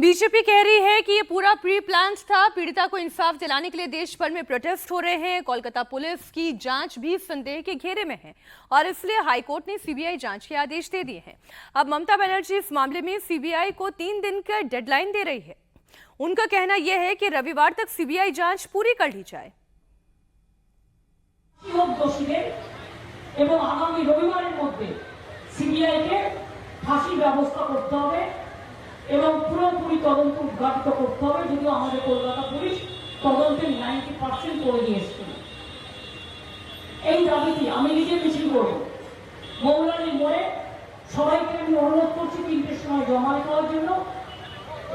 BJP कह रही है कि ये पूरा प्री प्लान था। पीड़िता को इंसाफ दिलाने के लिए देश भर में प्रोटेस्ट हो रहे हैं। कोलकाता पुलिस की जांच भी संदेह के घेरे में है और इसलिए हाईकोर्ट ने सीबीआई जांच के आदेश दे दिए हैं। अब ममता बनर्जी इस मामले में सीबीआई को 3 दिन का डेडलाइन दे रही है। उनका कहना यह है कि रविवार तक सीबीआई जांच पूरी कर ली जाए। এবং পুরোপুরি তদন্ত উদ্ঘাটিত করতে হবে, যদিও আমাদের কলকাতা পুলিশ তদন্তের 90% করে দিয়েছে। এই দাবিতে আমি নিজে মিছিল করব। মৌলালী মোড়ে সবাইকে আমি অনুরোধ করছি 3টের সময় জমা দেওয়ার জন্য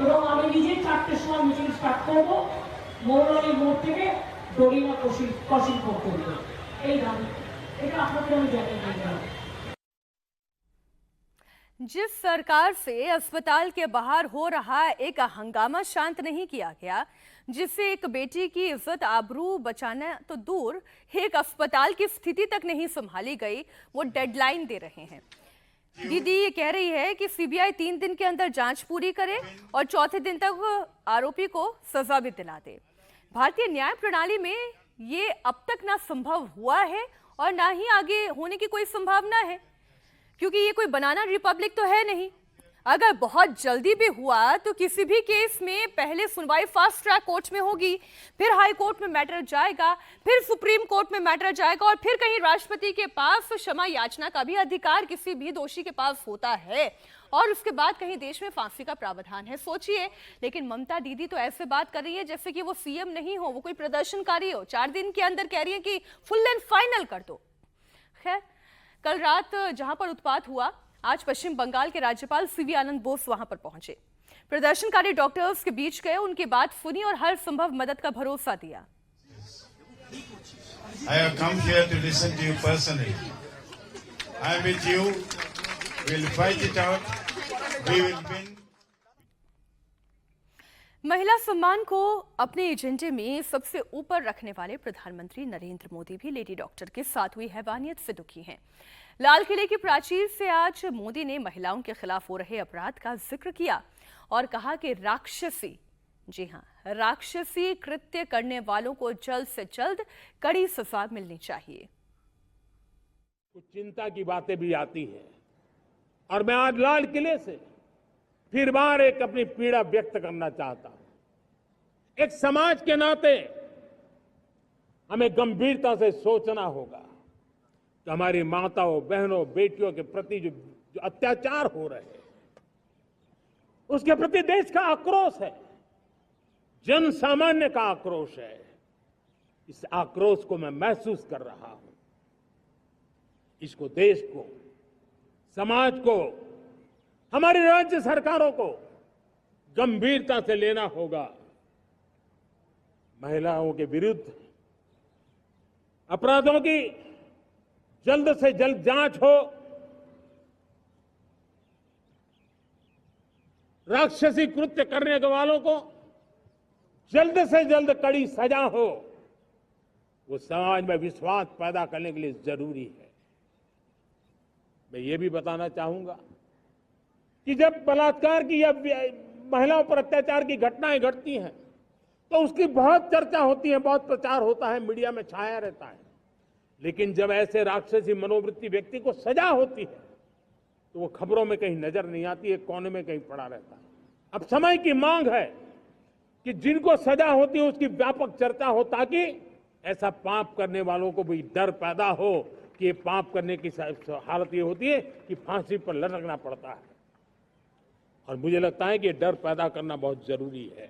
এবং আমি নিজে 4টের সময় মিছিল স্টার্ট করব। মৌলালী মোড় থেকে দড়িনা কশিল পর্যন্ত এই দাবি, এটা আপনাদের আমি জানিয়ে দিলাম। जिस सरकार से अस्पताल के बाहर हो रहा एक हंगामा शांत नहीं किया गया, जिससे एक बेटी की इज्जत आबरू बचाना तो दूर, एक अस्पताल की स्थिति तक नहीं संभाली गई, वो डेडलाइन दे रहे हैं। दीदी ये कह रही है कि सीबीआई 3 दिन के अंदर जांच पूरी करे और चौथे दिन तक आरोपी को सजा भी दिला दे। भारतीय न्याय प्रणाली में ये अब तक ना संभव हुआ है और ना ही आगे होने की कोई संभावना है, क्योंकि ये कोई बनाना रिपब्लिक तो है नहीं। अगर बहुत जल्दी भी हुआ तो किसी भी केस में पहले सुनवाई फास्ट ट्रैक कोर्ट में होगी, फिर हाई कोर्ट में मैटर जाएगा, फिर सुप्रीम कोर्ट में मैटर जाएगा और फिर कहीं राष्ट्रपति के पास क्षमा याचना का भी अधिकार किसी भी दोषी के पास होता है और उसके बाद कहीं देश में फांसी का प्रावधान है। सोचिए, लेकिन ममता दीदी तो ऐसे बात कर रही है जैसे कि वो सीएम नहीं हो, वो कोई प्रदर्शनकारी हो। 4 दिन के अंदर कह रही है कि फुल एंड फाइनल कर दो। खैर, कल रात जहां पर उत्पात हुआ, आज पश्चिम बंगाल के राज्यपाल सीवी आनंद बोस वहां पर पहुंचे। प्रदर्शनकारी डॉक्टर्स के बीच गए, उनकी बात सुनी और हर संभव मदद का भरोसा दिया। I have come here to listen to you personally. I am with you. We'll fight it out. We will win. महिला सम्मान को अपने एजेंडे में सबसे ऊपर रखने वाले प्रधानमंत्री नरेंद्र मोदी भी लेडी डॉक्टर के साथ हुई हैवानियत से दुखी हैं। लाल किले की प्राचीर से आज मोदी ने महिलाओं के खिलाफ हो रहे अपराध का जिक्र किया और कहा कि राक्षसी, जी हां, राक्षसी कृत्य करने वालों को जल्द से जल्द कड़ी सजा मिलनी चाहिए। कुछ चिंता की बातें भी आती है और मैं आज लाल किले से फिर बार एक अपनी पीड़ा व्यक्त करना चाहता हूं। एक समाज के नाते हमें गंभीरता से सोचना होगा कि हमारी माताओं, बहनों, बेटियों के प्रति जो अत्याचार हो रहे हैं, उसके प्रति देश का आक्रोश है, जन सामान्य का आक्रोश है। इस आक्रोश को मैं महसूस कर रहा हूं। इसको देश को, समाज को, हमारी राज्य सरकारों को गंभीरता से लेना होगा। महिलाओं के विरुद्ध अपराधों की जल्द से जल्द जांच हो, राक्षसी कृत्य करने के वालों को जल्द से जल्द कड़ी सजा हो, वो समाज में विश्वास पैदा करने के लिए जरूरी है। मैं ये भी बताना चाहूंगा कि जब बलात्कार की या महिलाओं पर अत्याचार की घटनाएं घटती हैं तो उसकी बहुत चर्चा होती है, बहुत प्रचार होता है, मीडिया में छाया रहता है। लेकिन जब ऐसे राक्षसी मनोवृत्ति व्यक्ति को सजा होती है तो वो खबरों में कहीं नजर नहीं आती है, कोने में कहीं पड़ा रहता है। अब समय की मांग है कि जिनको सजा होती है उसकी व्यापक चर्चा हो, ताकि ऐसा पाप करने वालों को भी डर पैदा हो कि ये पाप करने की हालत ये होती है कि फांसी पर लटकना पड़ता है। और मुझे लगता है कि ये डर पैदा करना बहुत जरूरी है।